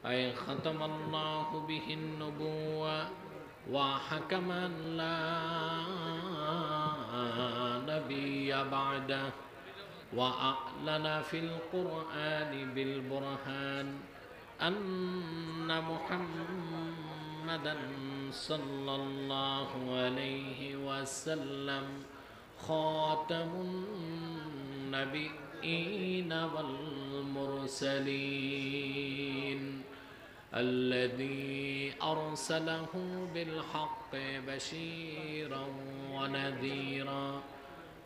أي ختم الله به النبوة وحكما لا نبي بعده وأعلن في القرآن بالبرهان أن محمدا صلى الله عليه وسلم خاتم النبيين والمرسلين الذي أرسله بالحق بشيرا ونذيرا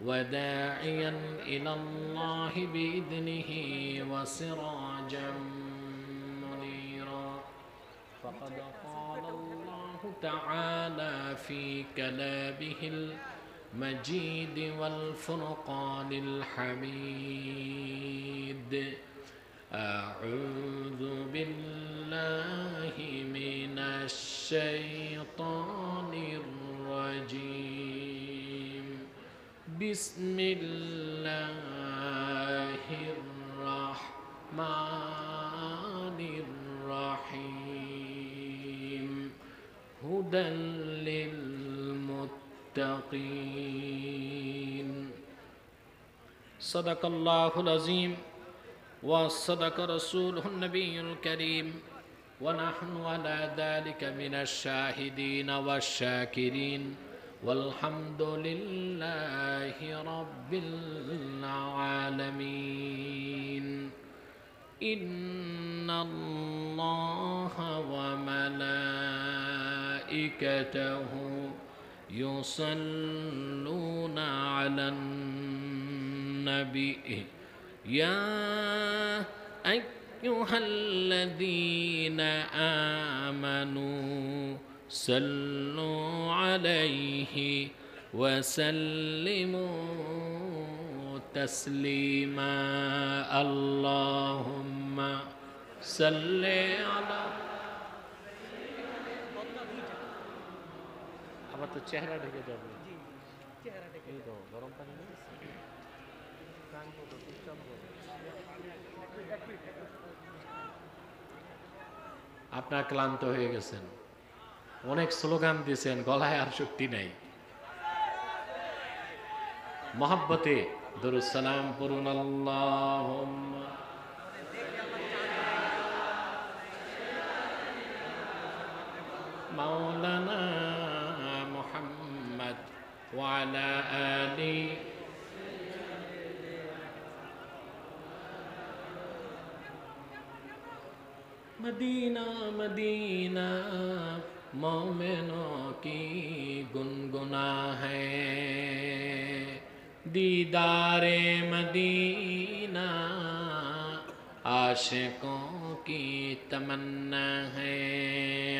وداعيا إلى الله بإذنه وسراجا منيرا فقد قال الله تعالى في كلامه المجيد والفرقان الحميد أعوذ بالله من الشيطان الرجيم بسم الله الرحمن الرحيم هدى للمتقين صدق الله العظيم وصدق رسوله النبي الكريم ونحن على ذلك من الشاهدين والشاكرين والحمد لله رب العالمين إن الله وملائكته يصلون على النبي يا أيها الذين آمنوا صلوا عليه وسلموا تسليما اللهم صل على আবার তো চেহারা ঢেকে যাবে এই তো গরম পানি আপনার ক্লান্ত হয়ে গেছেন, অনেক স্লোগান দিয়েছেন, গলায় আর শক্তি নাই। মহব্বতে দরুদ সালাম পড়ুন। আল্লাহুম্মা মাওলানা মুহাম্মদ ওয়া আলা আলি मदीना मदीना मोमिनों की गुनगुना है दीदारे मदीना आशिकों की तमन्ना है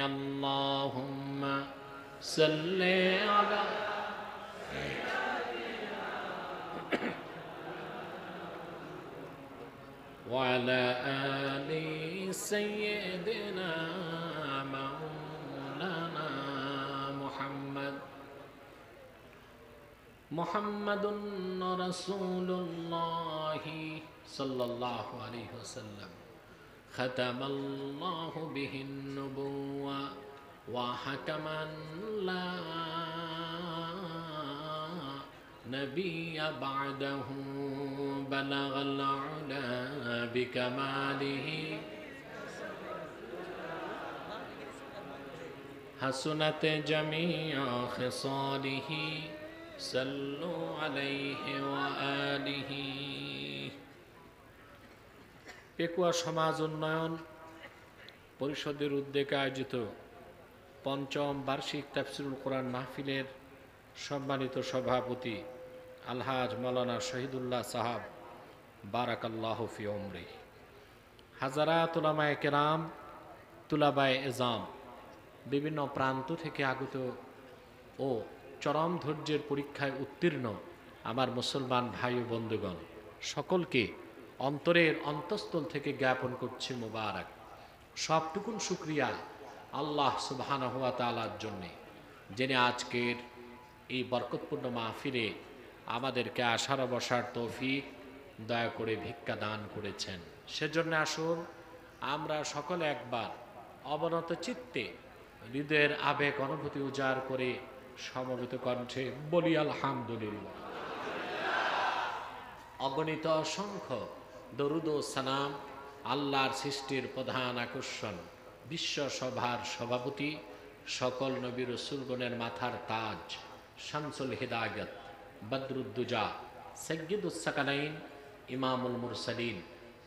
अल्लाहुम्मा सल्ले अला وعلى آل سيدنا مولانا محمد محمد رسول الله صلى الله عليه وسلم ختم الله به النبوة وحكما لا نبي بعده بلغ العلا بكماله حسنت جميع خصاله صلوا عليه وآله পেকুয়া সমাজ উন্নয়ন পরিষদের উদ্যোগে আয়োজিত পঞ্চম বার্ষিক তাফসিরুল কোরআন মাহফিলের সম্মানিত সভাপতি আলহাজ মাওলানা শহীদুল্লাহ সাহাব বারাকাল্লাহু ফি উমরি, হাজারাত উলামায়ে কেরাম, তুলাবায়ে এজাম, বিভিন্ন প্রান্ত থেকে আগত ও চরম ধৈর্যের পরীক্ষায় উত্তীর্ণ আমার মুসলমান ভাই ও বন্ধুগণ, সকলকে অন্তরের অন্তঃস্থল থেকে জ্ঞাপন করছি মোবারক। সবটুকুন শুকরিয়া আল্লাহ সুবহানাহু ওয়া তাআলার জন্যে, যিনি আজকের এই বরকতপূর্ণ মাহফিলে আমাদেরকে আসার বসার তৌফিক দয়া করে ভিক্ষা দান করেছেন। সেজন্য আসুন আমরা সকলে একবার অবনত চিত্তে হৃদয়ের আবেগ অনুভূতি উজাড় করে সমবেত কণ্ঠে বলি আলহামদুলিল্লাহ। অগণিত অসংখ্য দরুদ ও সালাম আল্লাহর সৃষ্টির প্রধান আকর্ষণ, বিশ্বসভার সভাপতি, সকল নবী রাসূলগণের মাথার তাজ, শামসুল হিদায়াত, বদরুদ্দুজা, সাইয়্যিদুস সাকালাইন, ইমামুল মুরসালিন,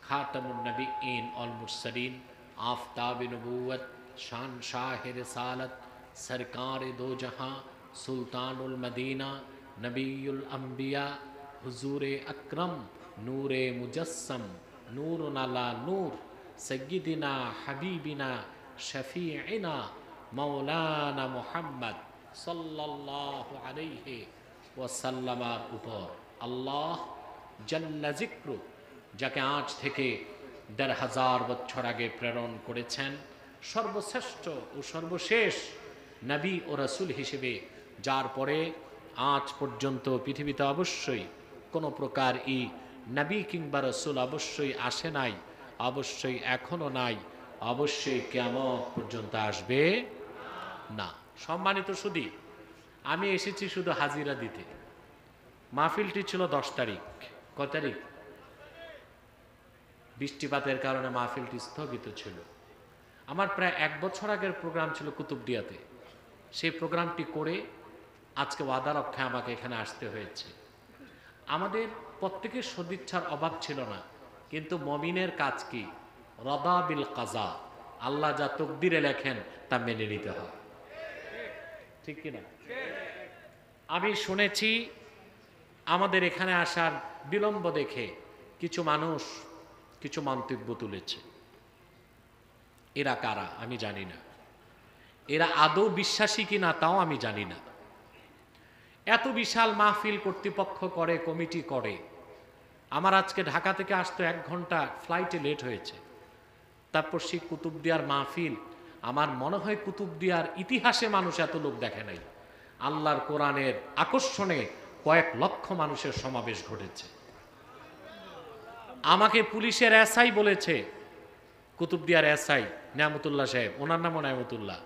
খাতামুন নবিয়্যিন ওয়াল মুরসালিন, আফতাবে নবুওয়াত, শান শাহে রিসালাত, সরকারে দো জাহাঁ, সুলতানুল মদিনা, নবিয়ুল আম্বিয়া, হুজুরে আকরম, নূরে মুজস্সম, নূরুন আলা নূর, সাইয়্যিদিনা হাবিবিনা শফিঈনা মাওলানা মুহাম্মদ সাল্লাল্লাহু আলাইহি ওয়াসাল্লামের উপর আল্লাহ জাল্লা যিকরু, যাকে আজ থেকে ১৫০০ বছর আগে প্রেরণ করেছেন, সর্বশ্রেষ্ঠ ও সর্বশেষ নবী ও রাসূল হিসেবে, যার পরে আজ পর্যন্ত পৃথিবীতে অবশ্যই কোনো প্রকার নবী কিংবা রাসূল অবশ্যই আসে নাই, অবশ্যই এখনো নাই, অবশ্যই কিয়ামত পর্যন্ত আসবে না। সম্মানিত সুধী, আমি এসেছি শুধু হাজিরা দিতে। মাহফিলটি ছিল 10 তারিখ। কত তারিখ? বৃষ্টিপাতের কারণে মাহফিলটি স্থগিত ছিল। আমার প্রায় 1 বছর আগের প্রোগ্রাম ছিল কুতুবদিয়াতে। সেই প্রোগ্রামটি করে আজকে ওয়াদা রক্ষায় আমাকে এখানে আসতে হয়েছে। আমাদের প্রত্যেকের সদিচ্ছার অভাব ছিল না, কিন্তু মমিনের কাজ কি? রদা বিল কাজা, আল্লাহ যা তকদিরে লেখেন তা মেনে নিতে হয়, ঠিক কিনা? আমি শুনেছি আমাদের এখানে আসার বিলম্ব দেখে কিছু মানুষ কিছু মন্তব্য তুলেছে। এরা কারা আমি জানি না, এরা আদৌ বিশ্বাসী কিনা তাও আমি জানি না। এত বিশাল মাহফিল কর্তৃপক্ষ করে, কমিটি করে। আমার আজকে ঢাকা থেকে আসতে 1 ঘন্টা ফ্লাইটে লেট হয়েছে। তারপর সেই কুতুবদিয়ার মাহফিল, আমার মনে হয় কুতুবদিয়ার ইতিহাসে মানুষ এত লোক দেখে নাই। আল্লাহর কোরআনের আকর্ষণে কয়েক লক্ষ মানুষের সমাবেশ ঘটেছে। আমাকে পুলিশের এসআই বলেছে, কুতুবদিয়ার এসআই নিয়ামতুল্লাহ সাহেব, ওনার নামও নিয়ামতুল্লাহ,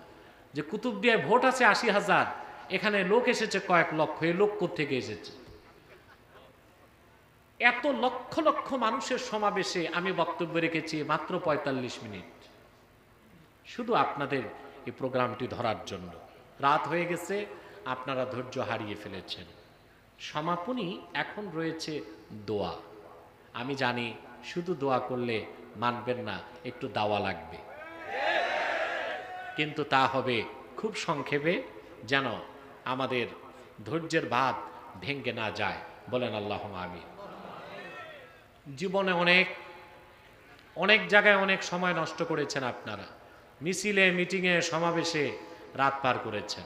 যে কুতুবদিয়ায় ভোট আছে ৮০,০০০, এখানে লোক এসেছে কয়েক লক্ষ। এই লোক কোত্থেকে এসেছে? এত লক্ষ লক্ষ মানুষের সমাবেশে আমি বক্তব্য রেখেছি মাত্র ৪৫ মিনিট, শুধু আপনাদের এই প্রোগ্রামটি ধরার জন্য। রাত হয়ে গেছে, আপনারা ধৈর্য হারিয়ে ফেলেছেন। সমাপনী এখন রয়েছে দোয়া। আমি জানি শুধু দোয়া করলে মানবেন না, একটু দাওয়া লাগবে, কিন্তু তা হবে খুব সংক্ষেপে, যেন আমাদের ধৈর্যের বাঁধ ভেঙে না যায়। বলেন আল্লাহুম্মা আমিন। জীবনে অনেক জায়গায় অনেক সময় নষ্ট করেছেন আপনারা। মিছিলে, মিটিংয়ে, সমাবেশে রাত পার করেছেন।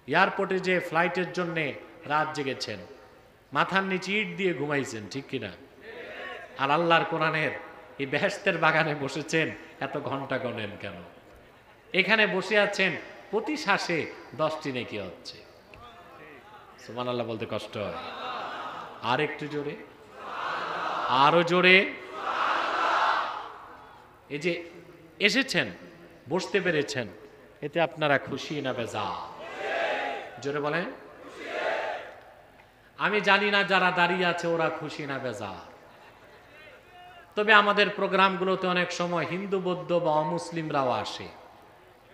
এয়ারপোর্টে যে ফ্লাইটের জন্যে রাত জেগেছেন, মাথার নিচে ইট দিয়ে ঘুমাইছেন, ঠিক কিনা? আর আল্লাহর কোরআনের এই বেহেশতের বাগানে বসেছেন, এত ঘন্টা গণেন কেন? এখানে বসে আছেন, প্রতি শ্বাসে 10টি নেকি হচ্ছে। সুবহানাল্লাহ বলতে কষ্ট হয়। আর একটু জোরে, আরো জোরে। এই যে এসেছেন, বসতে পেরেছেন, এতে আপনারা খুশি না বেজার? জোরে বলেন। আমি জানি না যারা দাঁড়িয়ে আছে ওরা খুশি না বেজার। তবে আমাদের প্রোগ্রামগুলোতে অনেক সময় হিন্দু, বৌদ্ধ বা অমুসলিমরাও আসে।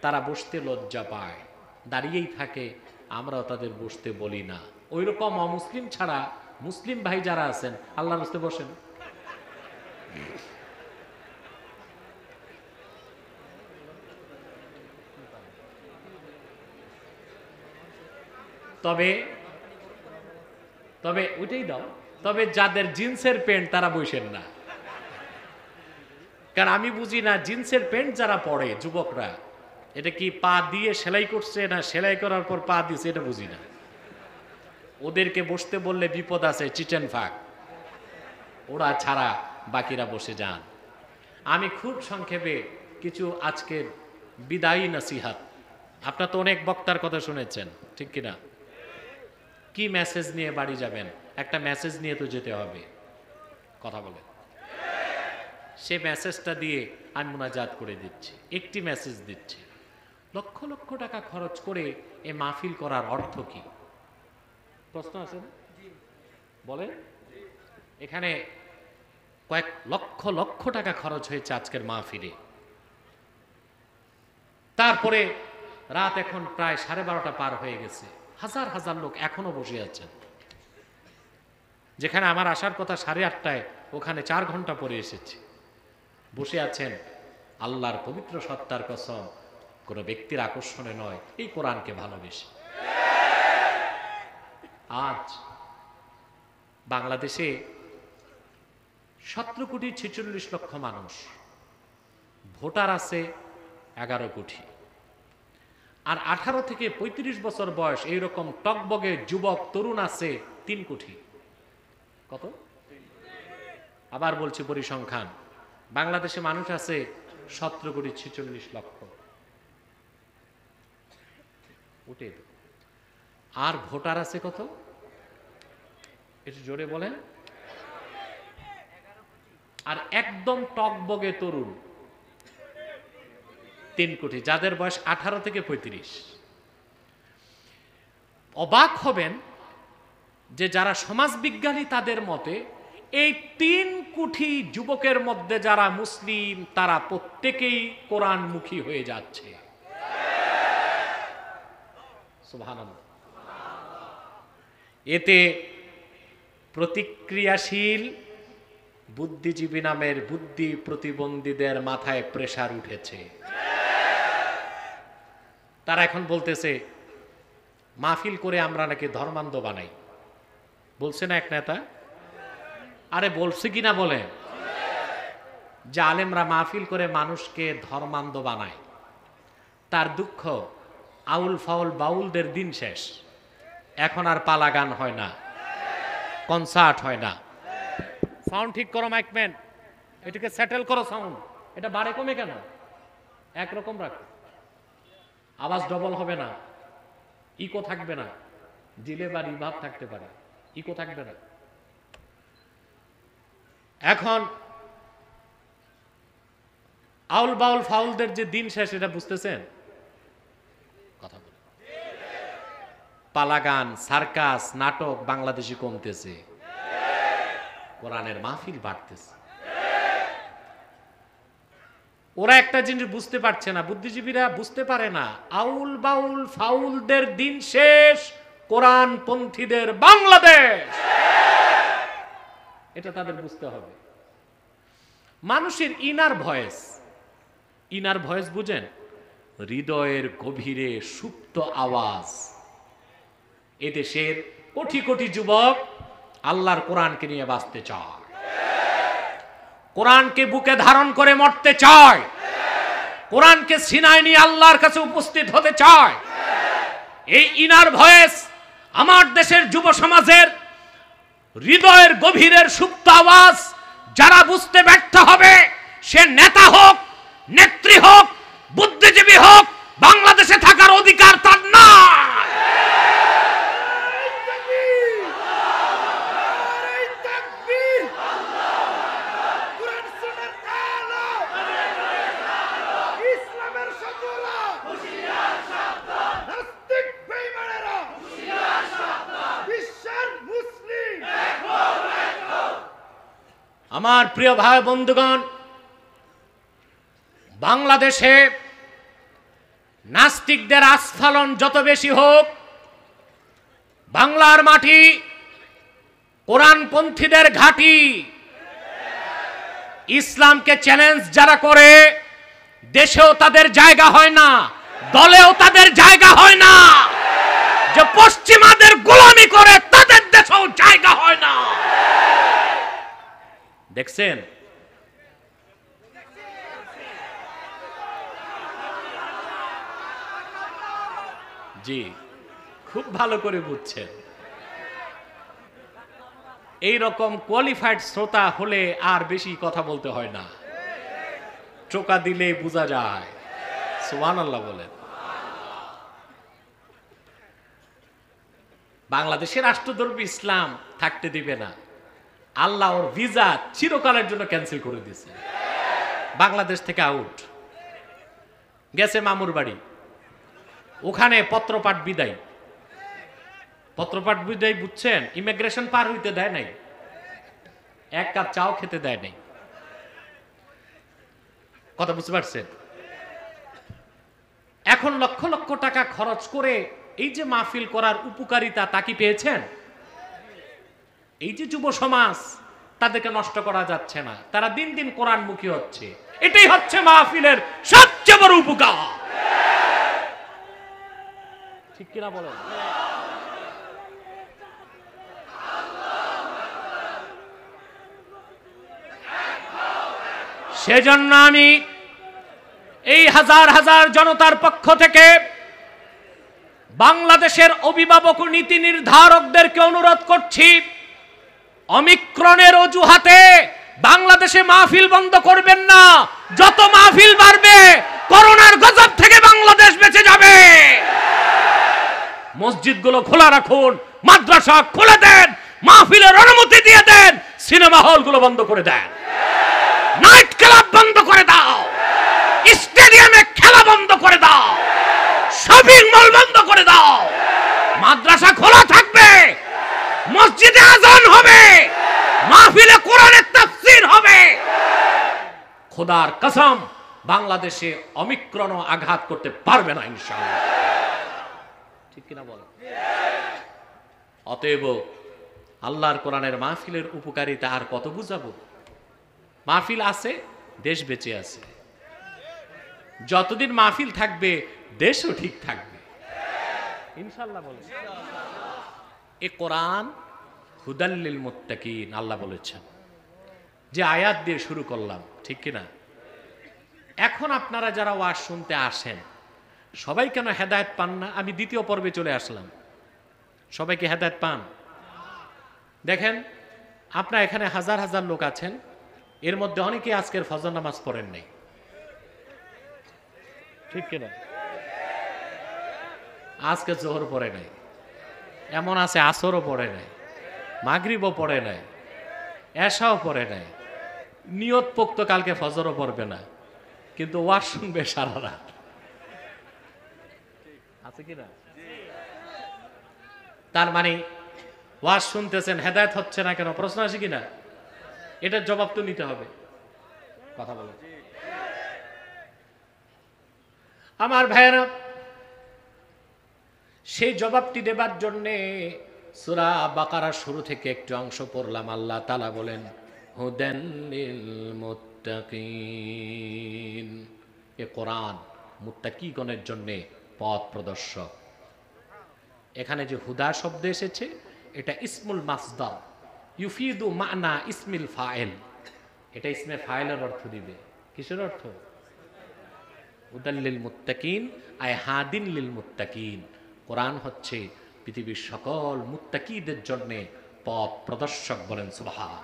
তারা বসতে লজ্জা পায়, দাঁড়িয়েই থাকে, আমরাও তাদের বসতে বলি না। ওই রকম অমুসলিম ছাড়া মুসলিম ভাই যারা আছেন, আল্লাহর রাস্তায় বসেন। তবে তবে ওইটাই দাও। তবে যাদের জিন্সের প্যান্ট তারা বসেন না, কারণ আমি বুঝি না জিন্সের প্যান্ট যারা পরে যুবকরা, এটা কি পা দিয়ে সেলাই করছে না সেলাই করার পর পা দিয়েছে, এটা বুঝি না। ওদেরকে বসতে বললে বিপদ আছে, চিটেন ফাঁক, ওরা ছাড়া বাকিরা বসে যান। আমি খুব সংক্ষেপে কিছু আজকের বিদায়ী নসিহাত। আপনারা তো অনেক বক্তার কথা শুনেছেন, ঠিক কিনা? কি মেসেজ নিয়ে বাড়ি যাবেন? একটা মেসেজ নিয়ে তো যেতে হবে, কথা বলে। সে মেসেজটা দিয়ে আমি মুনাজাত করে দিচ্ছি, একটি মেসেজ দিচ্ছি। লক্ষ লক্ষ টাকা খরচ করে এ মাহফিল করার অর্থ কি? প্রশ্ন আছে না? বলেন। এখানে কয়েক লক্ষ লক্ষ টাকা খরচ হয়েছে আজকের মাহফিলে। তারপরে রাত এখন প্রায় 12:30 পার হয়ে গেছে, হাজার হাজার লোক এখনো বসে আছেন। যেখানে আমার আসার কথা 8:30টায়, ওখানে 4 ঘন্টা পরে এসেছি। বসে আছেন আল্লাহর পবিত্র সত্তার কসম, কোনো ব্যক্তির আকর্ষণে নয়, এই কোরআনকে ভালোবেসে। আজ বাংলাদেশে 17,46,00,000 মানুষ, ভোটার আছে 11 কোটি, আর 18 থেকে 35 বছর বয়স এইরকম টকবগে যুবক তরুণ আছে 3 কোটি। কত? আবার বলছি পরিসংখ্যান, বাংলাদেশে মানুষ আছে 17,46,00,000 উঠে, আর ভোটার আছে কত? একটু জোরে বলেন। আর একদম টকবগে তরুণ 3 কোটি, যাদের বয়স 18 থেকে 35। অবাক হবেন যে যারা সমাজবিজ্ঞানী তাদের মতে এই 3 কোটি যুবকের মধ্যে যারা মুসলিম তারা প্রত্যেকেই কোরআনমুখী হয়ে যাচ্ছে। সুবহানাল্লাহ। এতে প্রতিক্রিয়াশীল বুদ্ধিজীবী নামের বুদ্ধি প্রতিবন্ধীদের মাথায় প্রেসার উঠেছে। তারা এখন বলতেছে মাহফিল করে আমরা নাকি ধর্মান্ধ বানাই। বলছে না এক নেতা? আরে বলছে কিনা বলে, যে আলেমরা মাহফিল করে মানুষকে ধর্মান্ধ বানায়। তার দুঃখ, আউল ফাউল বাউলদের দিন শেষ, এখন আর পালা গান হয় না, কনসার্ট হয় না। সাউন্ড ঠিক করো মাইকম্যান, এটাকে সেটেল করো সাউন্ড, এটা বাড়ে কমে কেন? একরকম রাখো, আওয়াজ ডবল হবে না, ইকো থাকবে না, ডিলে বা রিভার্ব থাকতে পারে, ইকো থাকবে না। এখন আউল বাউল ফাউলদের যে দিন শেষ, এটা বুঝতেছেন? কথা বলে পালাগান, সার্কাস, নাটক বাংলাদেশে কমতেছে, কোরআনের মাহফিল বাড়তেছে। ওরা একটা জিনিস বুঝতে পারছে না, বুদ্ধিজীবীরা বুঝতে পারে না, আউল বাউল ফাউলদের দিন শেষ, কোরআন পন্থীদের বাংলাদেশ, এটা তাদের বুঝতে হবে। মানুষের ইনার ভয়েস বুঝেন? হৃদয়ের গভীরে সুপ্ত আওয়াজ। এদেশের কোটি কোটি যুবক আল্লাহর কোরআনকে নিয়ে বাঁচতে চায়, কোরআনকে বুকে ধারণ করে মরতে চায়, কোরআনকে সিনায় নিয়ে আল্লাহর কাছে উপস্থিত হতে চায়। এই ইনার ভয়েস আমার দেশের যুব সমাজের হৃদয়ের গভীরের সুপ্ত আওয়াজ যারা বুঝতে ব্যর্থ হবে, সে নেতা হোক, নেত্রী হোক, বুদ্ধিজীবী হোক, বাংলাদেশে থাকার অধিকার তার না। আমার প্রিয় ভাই বন্ধুগণ, বাংলাদেশে নাস্তিকদের আস্ফালন যত বেশি হোক, বাংলার মাটি কোরআনপন্থীদের ঘাঁটি। ইসলামকে চ্যালেঞ্জ যারা করে, দেশেও তাদের জায়গা হয় না, দলেও তাদের জায়গা হয় না। যে পশ্চিমাদের গোলামি করে, তাদের দেশেও জায়গা হয় না। দেখছেন? জি, খুব ভালো করে বুঝছেন। এই রকম কোয়ালিফাইড শ্রোতা হলে আর বেশি কথা বলতে হয় না, টোকা দিলে বোঝা যায়। সুবহানাল্লাহ বলেন। বাংলাদেশের রাষ্ট্রধর্ম ইসলাম থাকতে দিবে না, আল্লাহ ওর ভিসা চিরকালের জন্য ক্যান্সেল করে দিয়েছে। বাংলাদেশ থেকে আউট, গেছে মামুর বাড়ি, ওখানে পত্রপাঠ বিদায়। পত্রপাঠ বিদায় বুঝছেন, ইমিগ্রেশন পার হইতে দেয় নাই, এক কাপ চাও খেতে দেয় নাই। কথা বুঝতে পারছেন? এখন লক্ষ লক্ষ টাকা খরচ করে এই যে মাহফিল করার উপকারিতা তা কি পেয়েছেন? এই যে যুব সমাজ, তাদেরকে নষ্ট করা যাচ্ছে না, তারা দিন দিন কোরআনমুখী হচ্ছে। এটাই হচ্ছে মাহফিলের সবচেয়ে বড় উপকার। ঠিক কিনা বলেন? সেজন্য আমি এই হাজার হাজার জনতার পক্ষ থেকে বাংলাদেশের অভিভাবক ও নীতি নির্ধারকদেরকে অনুরোধ করছি, অমিক্রণের অজুহাতে বাংলাদেশে মাহফিল বন্ধ করবেন না। যত মাহফিল বাড়বে, করোনার গজব থেকে বাংলাদেশ বেঁচে যাবে। মসজিদগুলো খোলা রাখুন, মাদ্রাসা খুলে দেন, মাহফিলের অনুমতি দিয়ে দেন, সিনেমা হলগুলো বন্ধ করে দেন, নাইট ক্লাব বন্ধ করে দাও, স্টেডিয়ামে খেলা বন্ধ করে দাও, শপিং মল বন্ধ করে দাও। মাদ্রাসা খোলা থাকবে, মসজিদে আজান হবে, মাহফিলে কোরআনের তাফসীর হবে। খোদার কসম, বাংলাদেশে অমিক্রণ আঘাত করতে পারবে না ইনশাআল্লাহ। ঠিক কিনা বল? অতএব আল্লাহর কোরআনের মাহফিলের উপকারিতা আর কত বুঝাবো? মাহফিল আছে, দেশ বেঁচে আছে। যতদিন মাহফিল থাকবে, দেশও ঠিক থাকবে ইনশাআল্লাহ। বলে এ কোরআন হুদাল্লিল মুত্তাকিন, আল্লাহ বলেছেন। যে আয়াত দিয়ে শুরু করলাম, ঠিক কিনা? এখন আপনারা যারা ওয়াজ শুনতে আসেন, সবাই কেন হেদায়েত পান না? আমি দ্বিতীয় পর্বে চলে আসলাম। সবাই কি হেদায়েত পান? দেখেন, আপনারা এখানে হাজার হাজার লোক আছেন, এর মধ্যে অনেকে আজকের ফজর নামাজ পড়েন নাই, ঠিক কিনা? আজকে জোহর পড়ে নাই, এমন আছে আসরও পড়ে নাই, মাগরিবও পড়ে নাই, এশাও পড়ে নাই, নিয়ত পোক্ত কালকে ফজরও পড়বে না, কিন্তু ওয়াজ শুনবে সারা রাত। আছে কিনা? তার মানে ওয়াজ শুনতেছেন, হেদায়েত হচ্ছে না কেন? প্রশ্ন আছে কিনা? এটার জবাব তো নিতে হবে। কথা বলে আমার ভাইয়েরা, সেই জবাবটি দেবার জন্যে সূরা বাকারা শুরু থেকে একটু অংশ পড়লাম। আল্লাহ তাআলা বলেন, হুদান লিল মুত্তাকিন। এ কোরআন মুত্তাকিগণের জন্যে পথ প্রদর্শক। এখানে যে হুদা শব্দ এসেছে, এটা ইসমুল মাসদার, ইউফিদু মানা ইসমিল ফাইল। এটা ইসমে ফাইলের অর্থ দিবে। কিসের অর্থ? হুদাল লিল মুত্তাকিন, আয় হাদিন লিল মুত্তাকিন। কোরআন হচ্ছে পৃথিবীর সকল মুত্তাকিদের জন্য পথ প্রদর্শক। বলেন সুবহান।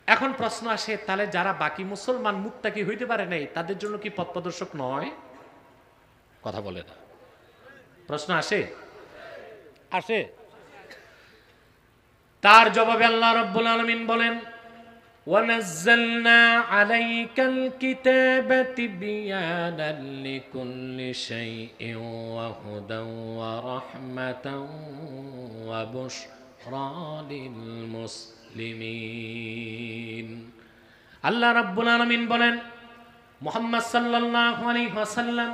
এখন প্রশ্ন আসে, তাহলে যারা বাকি মুসলমান মুত্তাকি হইতে পারে নাই, তাদের জন্য কি পথ প্রদর্শক নয়? কথা বলে না। প্রশ্ন আসে? তার জবাবে আল্লাহ রাব্বুল আলামিন বলেন, وَنَزَّلْنَا عَلَيْكَ الْكِتَابَ تِبْيَانًا لِكُلِّ شَيْءٍ وَهُدًى وَرَحْمَةً وَبُشْرَى لِلْمُسْلِمِينَ। আল্লাহ রাব্বুল আলামিন বলেন, মুহাম্মদ সাল্লাল্লাহু আলাইহি ওয়াসাল্লাম,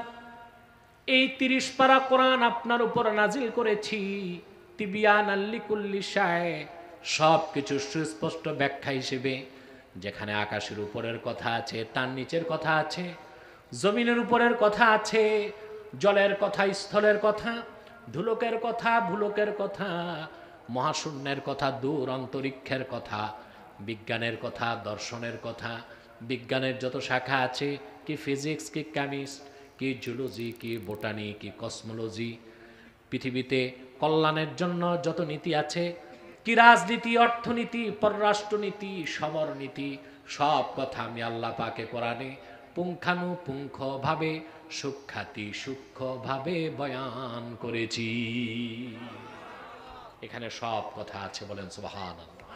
এই 30 পারা কোরআন আপনার উপর নাজিল করেছি তিবিয়ানাল লিকুল্লি শাই, সব কিছু সুস্পষ্ট ব্যাখ্যা হিসেবে। যেখানে আকাশের উপরের কথা আছে, তার নিচের কথা আছে, জমিনের উপরের কথা আছে, জলের কথা, স্থলের কথা, ধুলোকের কথা, ভুলোকের কথা, মহাশূন্যের কথা, দূর অন্তরিক্ষের কথা, বিজ্ঞানের কথা, দর্শনের কথা, বিজ্ঞানের যত শাখা আছে, কি ফিজিক্স, কি কেমিস্ট্রি, কি জুলজি, কি বোটানি, কি কসমোলজি, পৃথিবীতে কল্যাণের জন্য যত নীতি আছে, কি রাজনীতি, অর্থনীতি, পররাষ্ট্রনীতি, সমরনীতি, সব কথা আমি আল্লাহ পাকে কোরআনে পুঙ্খানুপুঙ্খভাবে সূক্ষ্মভাবে বয়ান করেছি। এখানে সব কথা আছে। বলেন সুবহানাল্লাহ।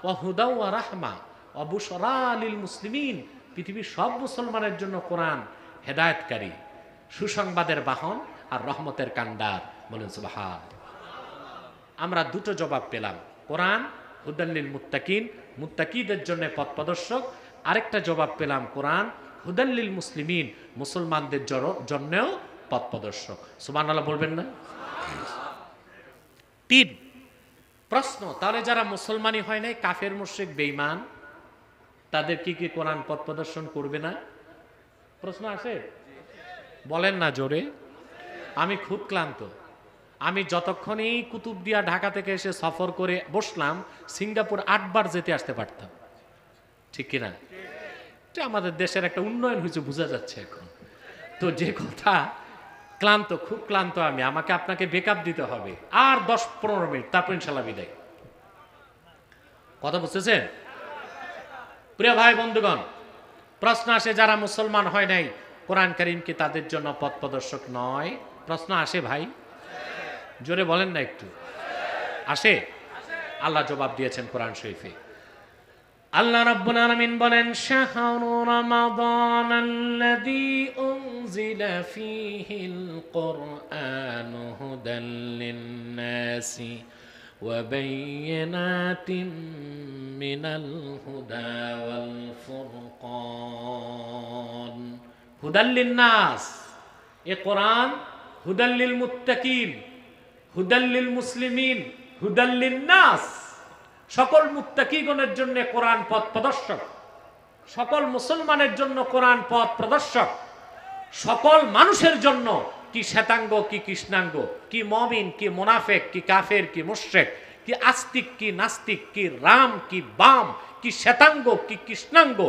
ওয়া হুদা ওয়া রাহমা, অবুশরা লিল মুসলিমিন, পৃথিবীর সব মুসলমানের জন্য কোরআন হেদায়েতকারী, সুসংবাদের বাহন আর রহমতের কান্ডার। বলেন সুবহান। আমরা দুটো জবাব পেলাম, কোরআন হুদাল্লিল মুত্তাকিন, মুত্তাকিদের জন্য পথ প্রদর্শক। আরেকটা জবাব পেলাম, কোরআন হুদাল্লিল মুসলিমিন, মুসলমানদের জন্যও পথ প্রদর্শক। সুবহানাল্লাহ বলবেন না? 3 প্রশ্ন, তাহলে যারা মুসলমানই হয় নাই, কাফের মুশরিক বেঈমান, তাদের কি কোরআন পথ প্রদর্শন করবে না? প্রশ্ন আসে? বলেন না জোরে। আমি খুব ক্লান্ত। আমি যতক্ষণই কুতুবদিয়া ঢাকা থেকে এসে সফর করে বসলাম, সিঙ্গাপুর 8 বার যেতে আসতে পারতাম, ঠিক কিনা? এটা আমাদের দেশের একটা উন্নয়ন হয়েছে, বোঝা যাচ্ছে এখন। তো যে কথা, ক্লান্ত, খুব ক্লান্ত আমি, আমাকে আপনাকে বেকআপ দিতে হবে আর 10-15 মিনিট, তারপর ইনশাল্লাহ বিদায়। কথা বুঝতেছেন? প্রিয় ভাই বন্ধুগণ, প্রশ্ন আসে, যারা মুসলমান হয় নাই, কোরআন কারীম কি তাদের জন্য পথ প্রদর্শক নয়? প্রশ্ন আসে ভাই, জোরে বলেন না একটু। আসে? আল্লাহ জবাব দিয়েছেন কোরআন শরীফে। আল্লাহ রাব্বুল আলামিন বলেন, শাহরু রমাদানাল্লাযী উনজিলা ফীহিল কুরআনু হুদাল লিন-নাসি ওয়া বায়্যিনাতিন মিনাল হুদা ওয়াল ফুরকান। হুদাল লিন-নাস, এ কোরআন হুদাল লিল মুত্তাকিন, হুদাল লিল মুসলিমিন, হুদাল লিন-নাস। সকল মুত্তাকিগণের জন্য কোরআন পথ প্রদর্শক, সকল মুসলমানের জন্য কোরআন পথ প্রদর্শক, সকল মানুষের জন্য, কি শ্বেতাঙ্গ কি কৃষ্ণাঙ্গ, কি মুমিন কি মুনাফিক, কি কাফের কি মুশরিক, কি আস্তিক কি নাস্তিক, কি রাম কি বাম, কি শ্বেতাঙ্গ কি কৃষ্ণাঙ্গ,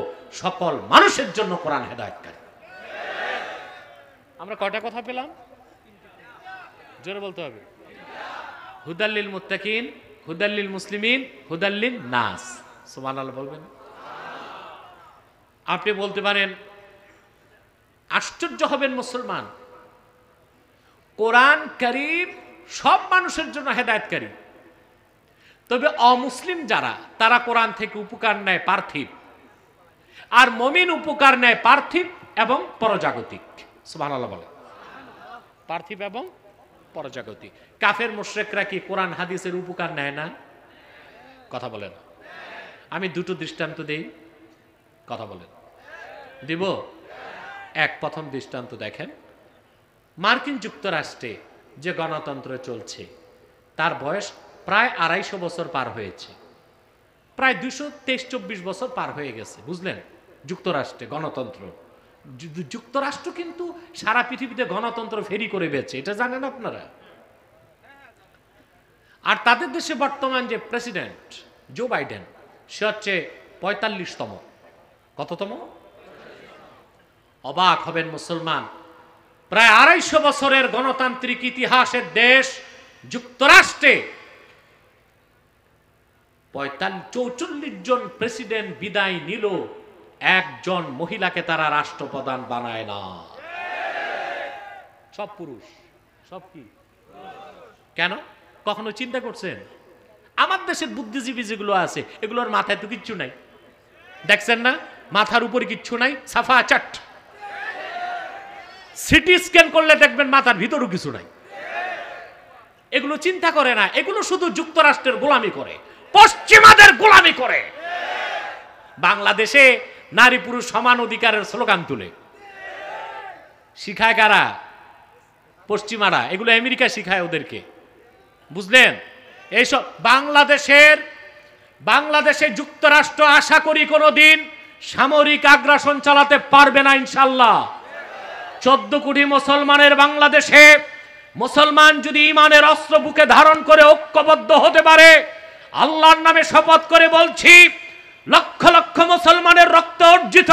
সকল মানুষের জন্য কোরআন হেদায়েতকারী। আমরা কয়টা কথা পেলাম? জোরে বলতে হবে। হুদাল লিল মুত্তাকিন, হুদাল লিল মুসলিমিন, হুদাল লিন-নাস। সুবহানাল্লাহ বলবেন? আপনি বলতে পারেন, আশ্চর্য হবেন মুসলমান, কোরআন কারীম সব মানুষের জন্য হেদায়েতকারী, তবে অমুসলিম যারা, তারা কোরআন থেকে উপকার নেয় পার্থিব, আর মুমিন উপকার নেয় পার্থিব এবং পরজাগতিক। সুবহানাল্লাহ বলেন। পার্থিব এবং পরজাগতিক। কাফের মুশরিকরা কি কোরআন হাদিসের উপকার নেয় না? কথা বলেন। আমি দুটো দৃষ্টান্ত দেই, কথা বলেন। দিব? এক, প্রথম দৃষ্টান্ত দেখেন, মার্কিন যুক্তরাষ্ট্রে যে গণতন্ত্র চলছে, তার বয়স প্রায় 250 বছর পার হয়েছে, প্রায় 223-24 বছর পার হয়ে গেছে, বুঝলেন? যুক্তরাষ্ট্রে গণতন্ত্র। যুক্তরাষ্ট্র কিন্তু সারা পৃথিবীতে গণতন্ত্র ফেরি করে বেচে, এটা জানেন আপনারা? আর তাদের দেশে বর্তমান যে প্রেসিডেন্ট জো বাইডেন, সে হচ্ছে 45তম। কততম? অবাক হবেন মুসলমান, প্রায় 250 বছরের গণতান্ত্রিক ইতিহাসের দেশ যুক্তরাষ্ট্রে 44 জন প্রেসিডেন্ট বিদায় নিল, একজন মহিলাকে তারা রাষ্ট্রপ্রধান বানায় না, সব পুরুষ। সব কি? কেন? কখনো চিন্তা করছেন? আমার দেশের বুদ্ধিজীবী যেগুলো আছে, এগুলোর মাথায় তো কিচ্ছু নাই, দেখছেন না? মাথার উপরে কিচ্ছু নাই, সাফা চাট। সিটি স্ক্যান করলে দেখবেন মাথার ভিতরও কিছু নাই। এগুলো চিন্তা করে না, এগুলো শুধু যুক্তরাষ্ট্রের গোলামি করে, পশ্চিমাদের গোলামি করে। বাংলাদেশে নারী পুরুষ সমান অধিকারের স্লোগান তুলে, শিখায় কারা? পশ্চিমারা। এগুলো আমেরিকা শিখায় ওদেরকে, বুঝলেন? এইসব বাংলাদেশে যুক্তরাষ্ট্র আশা করি কোনোদিন সামরিক আগ্রাসন চালাতে পারবে না ইনশাআল্লাহ। 14 কোটি মুসলমানের বাংলাদেশে মুসলমান যদি ঈমানের অস্ত্র বুকে ধারণ করে ঐক্যবদ্ধ হতে পারে, আল্লাহর নামে শপথ করে বলছি, লক্ষ লক্ষ মুসলমানের রক্ত অর্জিত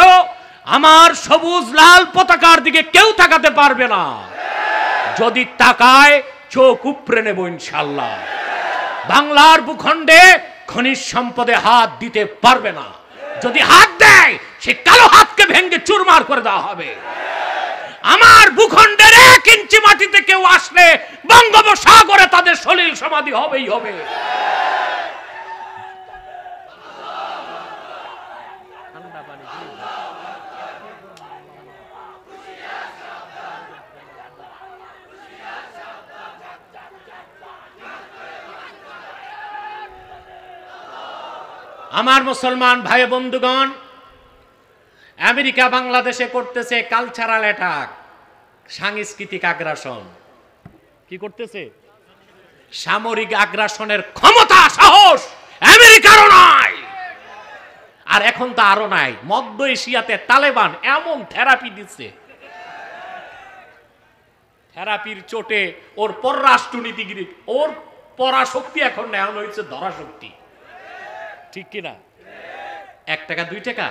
আমার সবুজ লাল পতাকার দিকে কেউ তাকাতে পারবে না। যদি তাকায়, চোখ উপড়ে নেব ইনশাআল্লাহ। বাংলার ভূখণ্ডে খনিজ সম্পদে হাত দিতে পারবে না। যদি হাত দেয়, সে কালো হাতকে ভেঙে চুরমার করে দেওয়া হবে। আমার ভূখণ্ডের 1 ইঞ্চি মাটিতে কেউ আসলে বঙ্গোপসাগরে তাদের সলিল সমাধি হবেই হবে। আমার মুসলমান ভাই বন্ধুগণ, আমেরিকা বাংলাদেশে করতেছে কালচারাল অ্যাটাক, সাংস্কৃতিক আগ্রাসন। কি করতেছে? সামরিক আগ্রাসনের ক্ষমতা সাহস আমেরিকারও নাই, আর এখন তো আরো নাই। মধ্য এশিয়াতে তালেবান এমন থেরাপি দিচ্ছে, থেরাপির চোটে ওর পররাষ্ট্রনীতিগিরি, ওর পরাশক্তি এখন নেওয়া হয়েছে ধরাশক্তি। ঠিক কিনা? 1 টাকা 2 টাকা?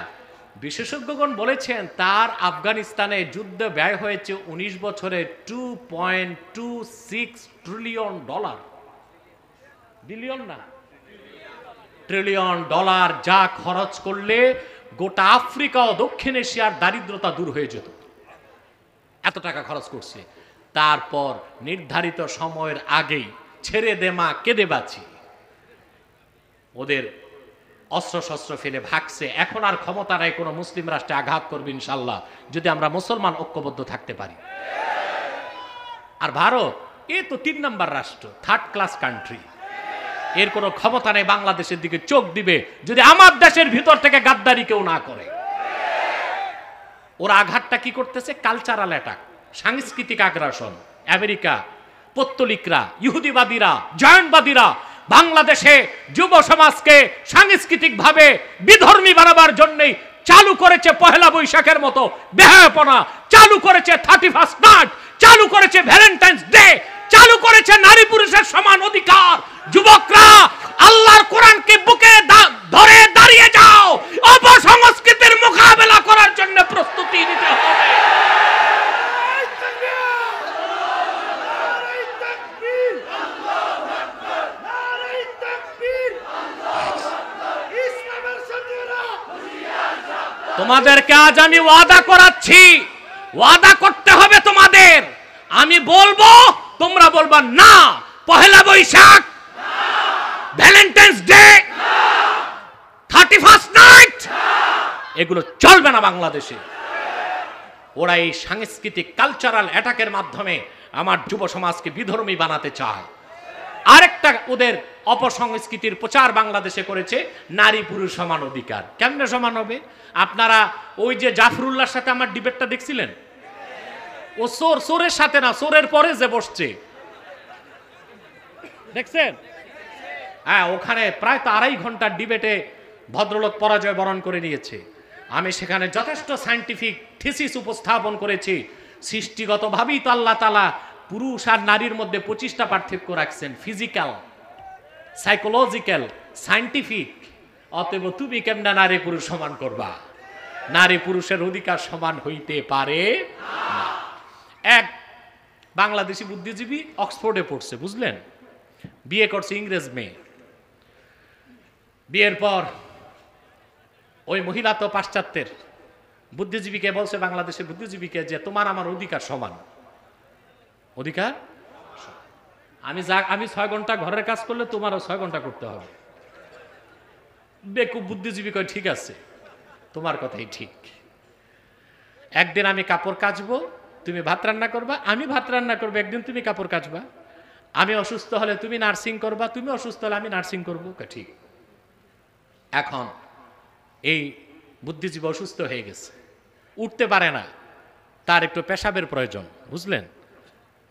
বিশেষজ্ঞগণ বলেছেন তার আফগানিস্তানে যুদ্ধ ব্যয় হয়েছে 19 বছরে $2.26 ট্রিলিয়ন। বিলিয়ন না, ট্রিলিয়ন ডলার, যা খরচ করলে গোটা আফ্রিকা ও দক্ষিণ এশিয়ার দারিদ্রতা দূর হয়ে যেত। এত টাকা খরচ করছে। তারপর নির্ধারিত সময়ের আগেই ছেড়ে দে মা কেঁদে বাঁচি, ওদের অস্ত্র শস্ত্র ফেলে ভাগছে। এখন আর ক্ষমতা নাই কোনো মুসলিম রাষ্ট্রে আঘাত করবে ইনশাল্লাহ, যদি আমরা মুসলমান ঐক্যবদ্ধ থাকতে পারি। আর ভারত এ তো 3 নম্বর রাষ্ট্র, 3rd ক্লাস কান্ট্রি। এর কোনো ক্ষমতা নেই বাংলাদেশের দিকে চোখ দিবে যদি আমার দেশের ভিতর থেকে গাদ্দারি কেউ না করে। ওরা আঘাতটা কি করতেছে? কালচারাল অ্যাটাক, সাংস্কৃতিক আগ্রাসন। আমেরিকা, পত্তলিকরা, ইহুদিবাদীরা, জয়নবাদীরা বাংলাদেশে যুব সমাজকে সাংস্কৃতিক ভাবে বিধর্মী বানাবার জন্যই চালু করেছে পহেলা বৈশাখের মতো বেহায়াপনা, চালু করেছে 31st নাইট, চালু করেছে ভ্যালেন্টাইন্স ডে, চালু করেছে নারী পুরুষের সমান অধিকার। যুবকরা আল্লাহর কোরআনকে বুকে ধরে দাঁড়িয়ে যাও, অপসংস্কৃতির মোকাবেলা করার জন্য প্রস্তুতি নিতে হবে। তোমাদেরকে আজ আমি ওয়াদা করাচ্ছি, ওয়াদা করতে হবে তোমাদের। আমি বলবো, তোমরা বলবা না। Pohela Boishakh, valentine's day, 31st night, এগুলো চলবে না বাংলাদেশে। ওরা এই সাংস্কৃতিক কালচারাল অ্যাটাকের মাধ্যমে আমার যুব সমাজকে বিধর্মী বানাতে চায়। আরেকটা ওদের অপসংস্কৃতির প্রচার বাংলাদেশে করেছে নারী পুরুষ সমান অধিকার। কেমনে সমান হবে? আপনারা ওই যে জাফরুল্লাহর সাথে আমার ডিবেটটা দেখছিলেন? ও সোরের সাথে না, সোরের পরে যে বসছে, দেখছেন? হ্যাঁ, ওখানে প্রায় তো 2.5 ঘন্টার ডিবেটে ভদ্রলোক পরাজয় বরণ করে নিয়েছে। আমি সেখানে যথেষ্ট সায়েন্টিফিক থিসিস উপস্থাপন করেছি। সৃষ্টিগতভাবেই তো আল্লাহ তাআলা পুরুষ আর নারীর মধ্যে 25টা পার্থক্য রাখছেন, ফিজিক্যাল, সাইকোলজিক্যাল, সায়েন্টিফিক। অতএব তুমি কেমনে নারী পুরুষ সমান করবা? নারী পুরুষের অধিকার সমান হইতে পারে না। এক বাংলাদেশি বুদ্ধিজীবী অক্সফোর্ডে পড়ছে, বুঝলেন? বিয়ে করছে ইংরেজ মেয়ে। বিয়ের পর ওই মহিলা তো পাশ্চাত্যের বুদ্ধিজীবীকে বলছে, বাংলাদেশের বুদ্ধিজীবীকে, যে তোমার আমার অধিকার সমান। অধিকার আমি 6 ঘন্টা ঘরের কাজ করলে তোমারও 6 ঘন্টা করতে হবে। বেকুব বুদ্ধিজীবী কয় ঠিক আছে, তোমার কথাই ঠিক। একদিন আমি কাপড় কাচবো, তুমি ভাত রান্না করবা, আমি ভাত রান্না করবো। একদিন তুমি কাপড় কাচবা, আমি অসুস্থ হলে তুমি নার্সিং করবা, তুমি অসুস্থ হলে আমি নার্সিং করবো। ঠিক। এখন এই বুদ্ধিজীবী অসুস্থ হয়ে গেছে, উঠতে পারে না, তার একটু পেশাবের প্রয়োজন, বুঝলেন?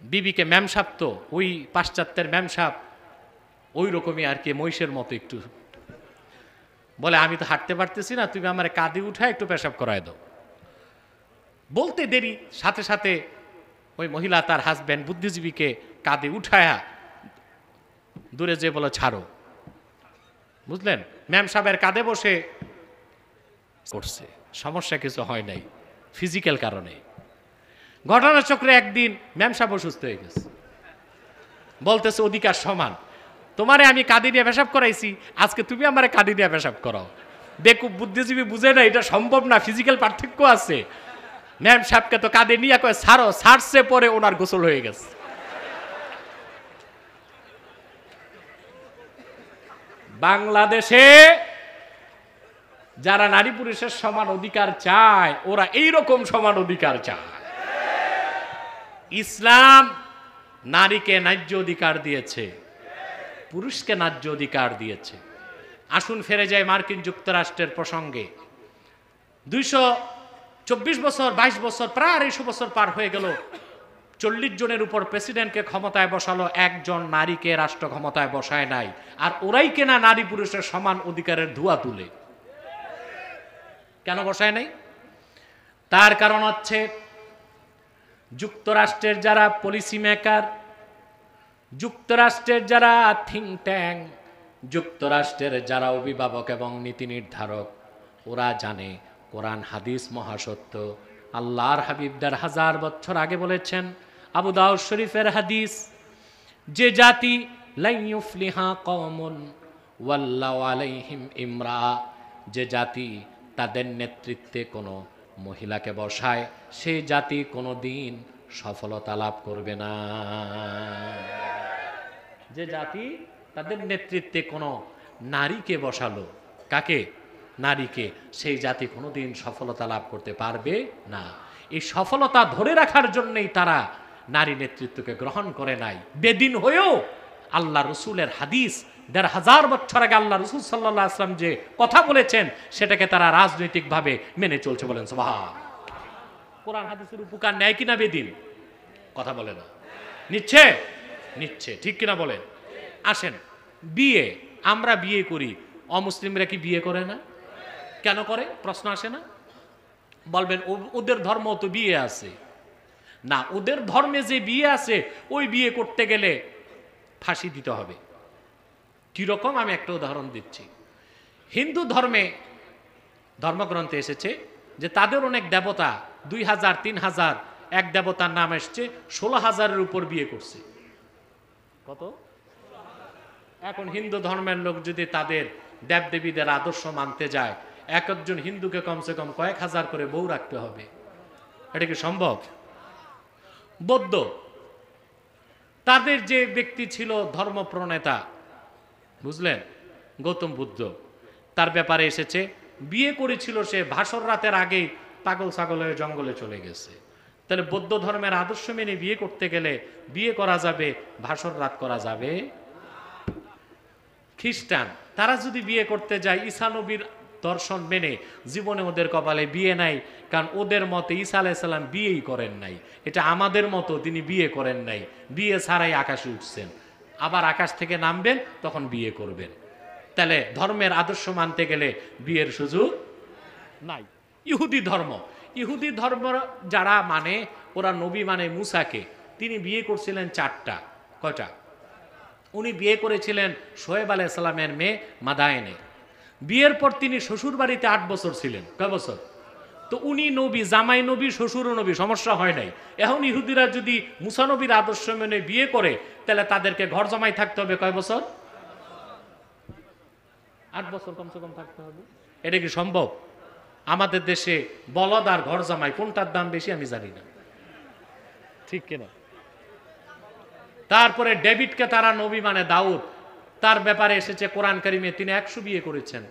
বিবিকে ম্যামসাপ, তো ওই পাশ্চাত্যের ম্যামসাপ ওই রকমই আর কি, মহিষের মতো একটু, বলে আমি তো হাঁটতে পারতেছি না, তুমি আমার কাঁধে উঠায় একটু পেশাব করায় দাও। বলতে দেরি, সাথে সাথে ওই মহিলা তার হাজব্যান্ড বুদ্ধিজীবীকে কাঁধে উঠায়া দূরে যে বলো ছাড়ো, বুঝলেন? ম্যাম সাহেবের কাঁধে বসে করছে, সমস্যা কিছু হয় নাই ফিজিক্যাল কারণে। ঘটনাচক্রে একদিন ম্যাম সাহেব অসুস্থ হয়ে গেছে, বলতেছে অধিকার সমান, তোমারে আমি কাঁধে দিয়ে পেশাব করাইছি, আজকে তুমি আমারে কাঁধে দিয়ে পেশাব করাও। বেকুব বুদ্ধিজীবী বুঝে না এটা সম্ভব না, ফিজিক্যাল পার্থক্য আছে। ম্যাম সাহেবকে তো কাঁধে নিয়ে কয় ছাড়ো, ছাড়ছে, পরে ওনার গোসল হয়ে গেছে। বাংলাদেশে যারা নারী পুরুষের সমান অধিকার চায়, ওরা এইরকম সমান অধিকার চায়। ইসলাম নারীকে ন্যায্য অধিকার দিয়েছে, পুরুষকে ন্যায্য অধিকার দিয়েছে। আসুন ফিরে যায় মার্কিন যুক্তরাষ্ট্রের প্রসঙ্গে। 224 বছর 22 বছর প্রায় 250 বছর পার হয়ে গেল, 40 জনের উপর প্রেসিডেন্টকে ক্ষমতায় বসালো, একজন নারীকে রাষ্ট্র ক্ষমতায় বসায় নাই। আর ওরাই কেনা নারী পুরুষের সমান অধিকারের ধোঁয়া তুলে। কেন বসায় নাই? তার কারণ হচ্ছে যুক্তরাষ্ট্রের যারা পলিসি মেকার, যুক্তরাষ্ট্রের যারা থিঙ্ক ট্যাঙ্ক, যুক্তরাষ্ট্রের যারা অভিভাবক এবং নীতি নির্ধারক, ওরা জানে কোরআন হাদিস মহাসত্য। আল্লাহর হাবিব 1000 বছর আগে বলেছেন, আবু দাউদ শরীফের হাদিস, যে জাতি লা ইউফলিহা কওমুন ওয়াল্লাহু আলাইহিম ইমরা, যে জাতি তাদের নেতৃত্বে কোনো মহিলাকে বসায়, সেই জাতি কোনো দিন সফলতা লাভ করবে না। যে জাতি তাদের নেতৃত্বে কোনো নারীকে বসালো, কাকে? নারীকে, সেই জাতি কোনোদিন সফলতা লাভ করতে পারবে না। এই সফলতা ধরে রাখার জন্যই তারা নারী নেতৃত্বকে গ্রহণ করে নাই। বেদিন হয়েও আল্লাহ রসুলের হাদিস 1500 বছর আগে আল্লাহ রসুল সাল্লাল্লাহু আলাইহি ওয়াসাল্লাম যে কথা বলেছেন সেটাকে তারা রাজনৈতিকভাবে মেনে চলছে। বলেন সুবহান। কোরআন হাদিসের উপকার নেয় কিনা বেদিন? কথা বলে না। নিচ্ছে? নিচ্ছে, ঠিক কিনা বলেন? আসেন, বিয়ে, আমরা বিয়ে করি, অমুসলিমরা কি বিয়ে করে না? কেন করে? প্রশ্ন আসে না? বলবেন ওদের ধর্ম তো বিয়ে আছে না। ওদের ধর্মে যে বিয়ে আছে, ওই বিয়ে করতে গেলে ফাঁসি দিতে হবে। কিরকম? আমি একটা উদাহরণ দিচ্ছি। হিন্দু ধর্মে ধর্মগ্রন্থে এসেছে যে তাদের অনেক দেবতা, 2000 3000 এক দেবতার নাম এসছে, 16,000-এর উপর বিয়ে করছে। কত? এখন হিন্দু ধর্মের লোক যদি তাদের দেবদেবীদের আদর্শ মানতে যায়, এক একজন হিন্দুকে কমসে কম কয়েক হাজার করে বউ রাখতে হবে। এটা কি সম্ভব? বৌদ্ধ, তাদের যে ব্যক্তি ছিল ধর্ম প্রণেতা, বুঝলেন, গৌতম বুদ্ধ, তার ব্যাপারে এসেছে বিয়ে করেছিল সে ভাসর রাতের আগেই পাগল ছাগল হয়ে জঙ্গলে চলে গেছে। তাহলে বৌদ্ধ ধর্মের আদর্শ মেনে বিয়ে করতে গেলে বিয়ে করা যাবে, ভাসর রাত করা যাবে? খ্রিস্টান, তারা যদি বিয়ে করতে যায় ঈসা নবীর দর্শন মেনে, জীবনে ওদের কপালে বিয়ে নাই, কারণ ওদের মতে ঈসা আলাইহিস সালাম বিয়েই করেন নাই। এটা আমাদের মতো তিনি বিয়ে করেন নাই, বিয়ে ছাড়াই আকাশে উঠছেন, আবার আকাশ থেকে নামবেন, তখন বিয়ে করবেন। তাহলে ধর্মের আদর্শ মানতে গেলে বিয়ের সুযোগ নাই। ইহুদি ধর্ম, ইহুদি ধর্ম যারা মানে, ওরা নবী মানে মুসাকে, তিনি বিয়ে করছিলেন 4টা। কয়টা? উনি বিয়ে করেছিলেন শোয়েব আলাইহিস সালামের মেয়ে মাদায়েনে। বিয়ের পর তিনি শ্বশুর বাড়িতে 8 বছর ছিলেন। কয় বছর? তো উনি নবী, জামাই নবী, শ্বশুরও নবী, সমস্যা হয় নাই। এখন ইহুদিরা যদি মুসা নবীর আদর্শ মেনে বিয়ে করে, তাহলে তাদেরকে ঘর জামাই থাকতে হবে কয় বছর? 8 বছর কমসে কম থাকতে হবে। এটা কি সম্ভব? আমাদের দেশে বলদ আর ঘর জামাই কোনটার দাম বেশি আমি জানি না, ঠিক কিনা? তারপরে ডেভিডকে তারা নবী মানে দাউদ, তার ব্যাপারে এসেছে কোরআন কারিমে তিনি 100 বিয়ে করেছেন।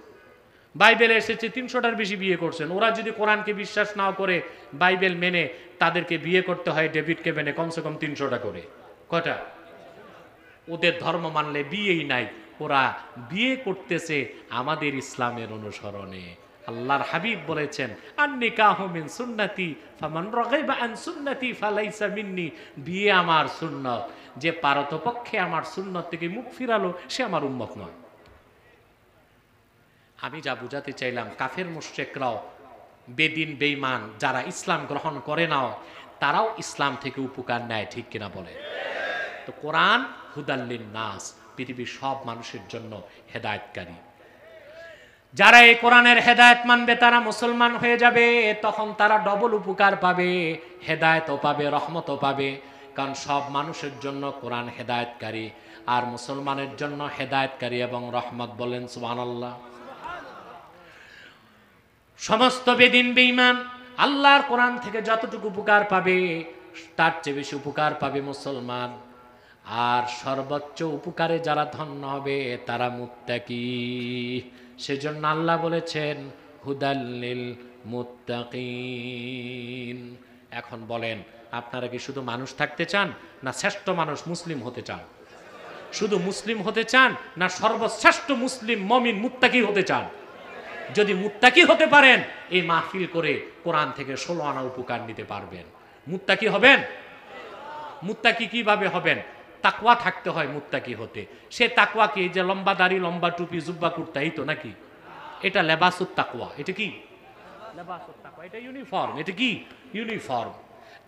বাইবেলে এসেছে 300টার বেশি বিয়ে করছেন। ওরা যদি কোরআনকে বিশ্বাস না করে বাইবেল মেনে, তাদেরকে বিয়ে করতে হয় ডেভিডকে মেনে কমসে কম 300টা করে। কয়টা? ওদের ধর্ম মানলে বিয়েই নাই, ওরা বিয়ে করতেছে আমাদের ইসলামের অনুসরণে। আল্লাহর হাবিব বলেছেন, আন-নিকাহু মিন সুন্নতি ফামান রাগিবা আন সুন্নতি ফালাইসা মিন্নি। বিয়ে আমার সুন্নত, যে পারতপক্ষে আমার সুন্নত থেকে মুখ ফিরালো সে আমার উম্মত নয়। আমি যা বুঝাতে চাইলাম, কাফের মুশরিকরাও, বেদিন বেঈমান যারা ইসলাম গ্রহণ করে নাও, তারাও ইসলাম থেকে উপকার নেয়, ঠিক কিনা বলে? তো কোরআন হুদাল্লিন নাস, পৃথিবীর সব মানুষের জন্য হেদায়েতকারী। যারা এই কোরআনের হেদায়েত মানবে তারা মুসলমান হয়ে যাবে, তখন তারা ডবল উপকার পাবে, হেদায়েতও পাবে, রহমতও পাবে। কারণ সব মানুষের জন্য কোরআন হেদায়েতকারী, আর মুসলমানের জন্য হেদায়েতকারী এবং রহমত। বলেন সুবহানাল্লাহ। সমস্ত বেদিন বেঈমান আল্লাহর কোরআন থেকে যতটুকু উপকার পাবে, তার চেয়ে বেশি উপকার পাবে মুসলমান। আর সর্বোচ্চ উপকারে যারা ধন্য হবে তারা মুত্তাকি। সেজন্য আল্লাহ বলেছেন হুদাল্লিল মুত্তাকিন। এখন বলেন, আপনারা কি শুধু মানুষ থাকতে চান, না শ্রেষ্ঠ মানুষ মুসলিম হতে চান? শুধু মুসলিম হতে চান না সর্বশ্রেষ্ঠ মুসলিম মুমিন মুত্তাকি হতে চান? যদি মুত্তাকি হতে পারেন এই মাহফিল করে কোরআন থেকে 16 আনা উপকার নিতে পারবেন। মুত্তাকি হবেন? মুত্তাকি কিভাবে হবেন? তাকওয়া থাকতে হয় মুত্তাকি হতে। সে তাকওয়া কি? যে লম্বা দাড়ি, লম্বা টুপি, জুব্বা কুর্তা, এই তো নাকি? এটা লেবাসুত তাকওয়া। এটা কি লেবাসুত তাকওয়া? এটা ইউনিফর্ম। এটা কি ইউনিফর্ম?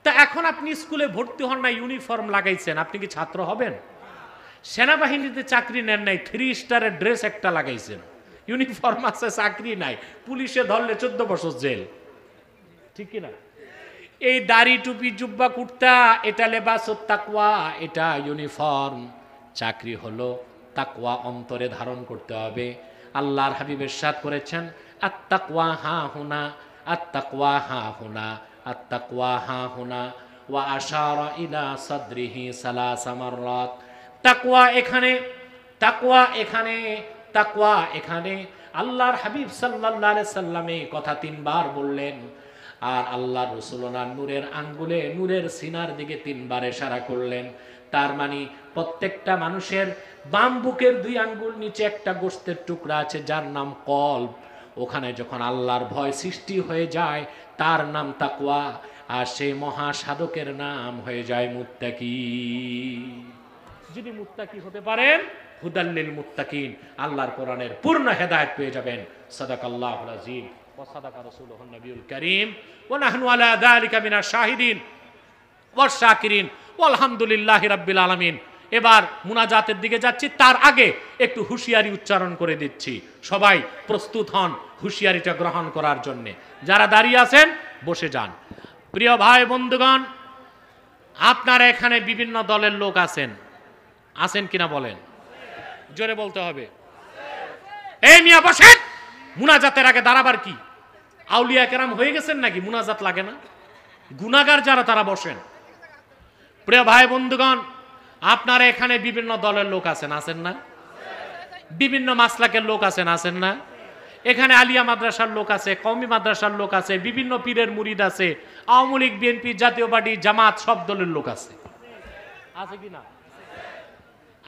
তা এখন আপনি স্কুলে ভর্তি হন না, ইউনিফর্ম লাগাইছেন, আপনি কি ছাত্র হবেন? সেনাবাহিনীতে চাকরি নেন নাই, 3 স্টারের ড্রেস একটা লাগাইছেন, ইউনিফর্ম আছে, চাকরি নাই, পুলিশে ধরলে 14 বছর জেল, ঠিক কিনা? এই দাড়ি, টুপি, জুব্বা, কুর্তা, এটা লেবাসুত তাকওয়া, এটা ইউনিফর্ম। চাকরি হলো তাকওয়া অন্তরে ধারণ করতে হবে। আল্লাহর হাবিব ইরশাদ করেছেন, আত-তাকওয়া হা হুনা, আত-তাকওয়া হা হুনা, আত-তাকওয়া হা হুনা, ওয়া আশারা ইলা সাদরিহি সালাসা মাররাত। তাকওয়া এখানে, তাকওয়া এখানে, তাকওয়া এখানে। আল্লাহর হাবিব সাল্লাল্লাহু আলাইহি সাল্লাম এই কথা 3 বার বললেন। আর আল্লাহ রাসূলুল্লাহ নূরের আঙ্গুলে, নূরের সিনার দিকে 3 বার ইশারা করলেন। তার মানে প্রত্যেকটা মানুষের বাম বুকের 2 আঙ্গুল নিচে একটা গোশতের টুকরা আছে যার নাম কলব। ওখানে যখন আল্লাহর ভয় সৃষ্টি হয়ে যায় তার নাম তাকওয়া, আর সেই মহা সাধকের নাম হয়ে যায় মুত্তাকি। যদি মুত্তাকি হতে পারেন, হুদাল্লিল মুত্তাকিন, আল্লাহর কোরআনের পূর্ণ হেদায়েত পেয়ে যাবেন। সাদাকাল্লাহুল আযীম ওয়া সাদাকা রাসূলুহুন নবিয়ুল কারীম ওয়া নাহনু আলা যালিকা মিনাশ শাহিদিন ওয়াশ শাকিরিন ওয়ালহামদুলিল্লাহি রাব্বিল আলামিন। এবার মুনাজাতের দিকে যাচ্ছি, তার আগে একটু হুঁশিয়ারি উচ্চারণ করে দিচ্ছি। সবাই প্রস্তুত হন হুঁশিয়ারিটা গ্রহণ করার জন্য। যারা দাঁড়িয়ে আছেন বসে যান। প্রিয় ভাই বন্ধুগণ, আপনারা এখানে বিভিন্ন দলের লোক আছেন, আছেন কিনা বলেন? জোরে বলতে হবে। এই মিয়া বসেন। মুনাজাতের আগে দাঁড়াবার কি? আউলিয়া কেরাম হয়ে গেছেন নাকি? মুনাজাত লাগে না? গুনাহগার যারা তারা বসেন। প্রিয় ভাই বন্ধুগণ, আপনারা এখানে বিভিন্ন দলের লোক আছেন, আছেন না? বিভিন্ন মাসলাকের লোক আছেন, আছেন না? এখানে আলিয়া মাদ্রাসার লোক আছে, কওমি মাদ্রাসার লোক আছে, বিভিন্ন পীরের মুরিদ আছে, আওয়ামী লীগ, বিএনপি, জাতীয় পার্টি, জামাত, সব দলের লোক আছে, আছে কি না?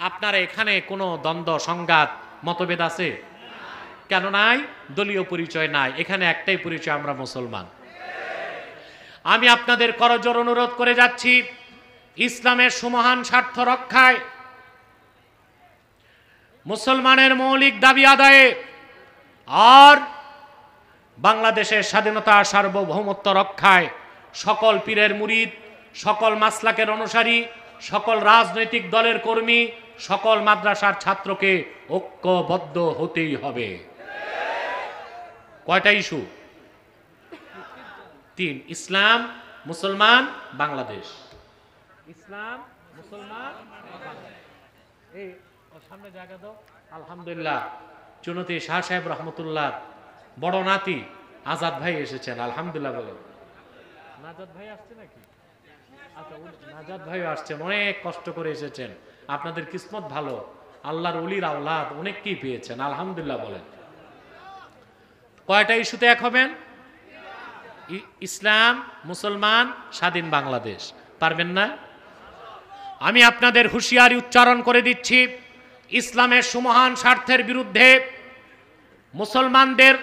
আপনারা এখানে কোনো দ্বন্দ্ব, সংঘাত, মতভেদ আছে? কেন নাই? দলীয় পরিচয় নাই। এখানে একটাই পরিচয়, আমরা মুসলমান। আমি আপনাদের করজোড়ে অনুরোধ করে যাচ্ছি, ইসলামের সুমহান স্বার্থ রক্ষায়, মুসলমানের মৌলিক দাবি আদায়ে আর বাংলাদেশের স্বাধীনতা, সার্বভৌমত্ব রক্ষায় সকল পীরের মুরিদ, সকল মাসলাকের অনুসারী, সকল রাজনৈতিক দলের কর্মী, সকল মাদ্রাসার ছাত্রকে ঐক্যবদ্ধ হতেই হবে। কয়টা ইস্যু? 3। ইসলাম, মুসলমান, বাংলাদেশ। ইসলাম, মুসলমান, এই সামনে জায়গা দাও। আলহামদুলিল্লাহ, চুনতি শাহ সাহেব রহমতুল্লাহ বড় নাতি আজাদ ভাই এসেছেন, আলহামদুলিল্লাহ বলেন। নাজাদ ভাই আসছে নাকি? আচ্ছা, নাজাদ ভাই আসছেন, অনেক কষ্ট করে এসেছেন। আপনাদের কিসমত ভালো, আল্লাহর ওলির আওলাদ অনেককেই পেয়েছেন, আলহামদুলিল্লাহ বলেন। কয়টা ইস্যুতে এক হবেন? ইসলাম, মুসলমান, স্বাধীন বাংলাদেশ। পারবেন না? আমি আপনাদের হুঁশিয়ারি উচ্চারণ করে দিচ্ছি, ইসলামের সুমহান স্বার্থের বিরুদ্ধে, মুসলমানদের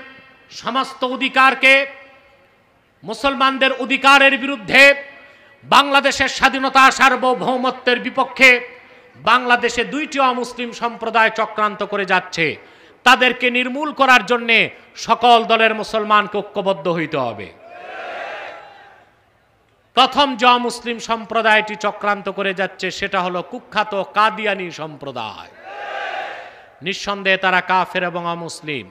সমস্ত অধিকারকে, মুসলমানদের অধিকারের বিরুদ্ধে, বাংলাদেশের স্বাধীনতা, সার্বভৌমত্বের বিপক্ষে বাংলাদেশে 2টি অমুসলিম সম্প্রদায় চক্রান্ত করে যাচ্ছে। তাদেরকে নির্মূল করার জন্য সকল দলের মুসলমানকে ঐক্যবদ্ধ হইতে হবে। প্রথম যে মুসলিম সম্প্রদায়টি চক্রান্ত করে যাচ্ছে সেটা হলো কুখ্যাত কাদিয়ানি সম্প্রদায়। নিঃসন্দেহে তারা কাফের এবং অমুসলিম।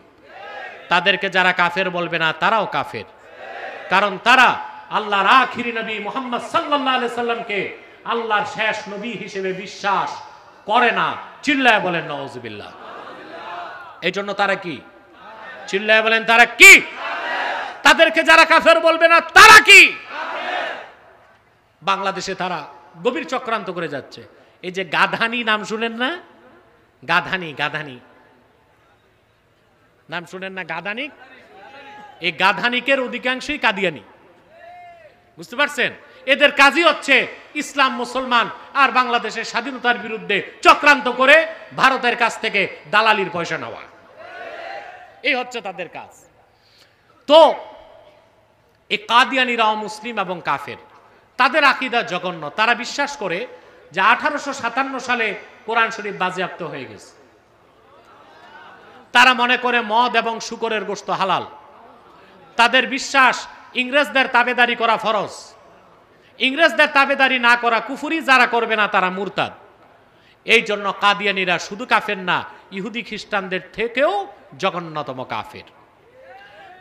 তাদেরকে যারা কাফের বলবে না তারাও কাফের, কারণ তারা আল্লাহর আখিরি নবী মুহাম্মদ সাল্লাল্লাহু আলাইহি সাল্লামকে আল্লাহর শেষ নবী হিসেবে বিশ্বাস করে না। চিল্লায় বলেন নাউজুবিল্লাহ। এই জন্য তারা কি? চিল্লায় বলেন তারা কি? তাদেরকে যারা কাফের বলবে না তারা কি? বাংলাদেশে তারা গভীর চক্রান্ত করে যাচ্ছে। এই যে গাধানি নাম শুনেন না? গাধানি, গাধানি নাম শুনেন না? গাধানি, এই গাধানিকের অধিকাংশই কাদিয়ানি। বুঝতে পারছেন? এদের কাজই হচ্ছে ইসলাম, মুসলমান আর বাংলাদেশের স্বাধীনতার বিরুদ্ধে চক্রান্ত করে ভারতের কাছ থেকে দালালির পয়সা নেওয়া, এই হচ্ছে তাদের কাজ। তো এই কাদিয়ানীরাও মুসলিম এবং কাফের, তাদের আকীদা জঘন্য। তারা বিশ্বাস করে যে 1857 সালে কোরআন শরীফ বাজেয়াপ্ত হয়ে গেছে। তারা মনে করে মদ এবং শূকরের গোশত হালাল। তাদের বিশ্বাস ইংরেজদের তাবেদারি করা ফরজ, ইংরেজদের তাবেদারি না করা কুফরি, যারা করবে না তারা মুরতাদ। এই জন্য কাদিয়ানীরা শুধু কাফের না, ইহুদি খ্রিস্টানদের থেকেও জঘন্যতম কাফের।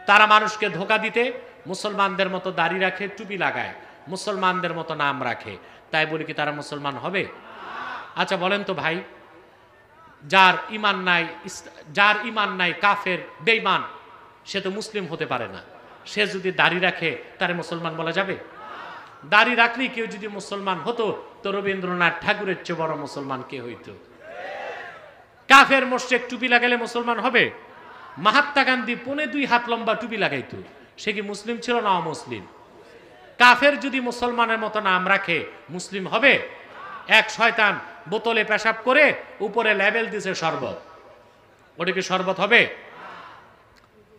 তারা মানুষকে ধোঁকা দিতে মুসলমানদের মতো দাড়ি রাখে, টুপি লাগায়, মুসলমানদের মতো নাম রাখে। তাই বলি কি তারা মুসলমান হবে? আচ্ছা বলেন তো ভাই, যার ইমান নাই কাফের, বেঈমান, সে তো মুসলিম হতে পারে না। সে যদি দাড়ি রাখে তারে মুসলমান বলা যাবে? দাড়ি রাখলেই কেউ যদি মুসলমান হতো তো রবীন্দ্রনাথ ঠাকুরের চেয়ে বড় মুসলমান কে হইতো? কাফের মোশরেক টুপি লাগালে মুসলমান হবে? মহাত্মা গান্ধী 2.5 হাত লম্বা টুপি লাগাইতো, সে কি মুসলিম ছিল না অমুসলিম? কাফের যদি মুসলমানের মতো নাম রাখে মুসলিম হবে? এক শয়তান বোতলে পেশাব করে উপরে লেবেল দিছে শরবত, ওটা কি শরবত হবে?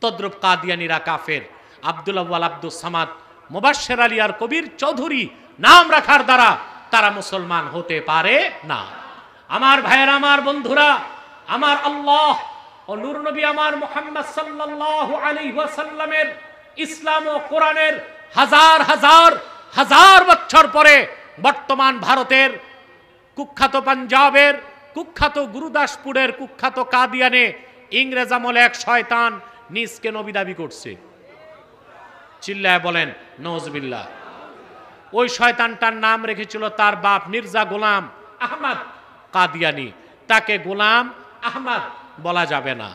তদ্রুপ কাদিয়ানীরা কাফের। আব্দুল আউয়াল, আব্দুস সামাদ, মুবাশশির আলী আর কবির চৌধুরী নাম রাখার দ্বারা তারা মুসলমান হতে পারে না। আমার ভাইয়েরা, আমার বন্ধুরা, আমার আল্লাহ ও নূর নবী আমার মুহাম্মদ সাল্লাল্লাহু আলাইহি ওয়াসাল্লামের ইসলাম ও কোরআনের হাজার হাজার হাজার বছর পরে বর্তমান ভারতের কুখ্যাত পাঞ্জাবের কুখ্যাত গুরুদাসপুরের কুখ্যাত কাদিয়ানে ইংরেজ আমলে এক শয়তান নিজকে নবী দাবি করছে। চিল্লায় বলেন নওজবিল্লাহ। ওই শয়তানটার নাম রেখেছিল তার বাপ মির্জা গোলাম আহমদ কাদিয়ানি। তাকে গোলাম আহমদ বলা যাবে না,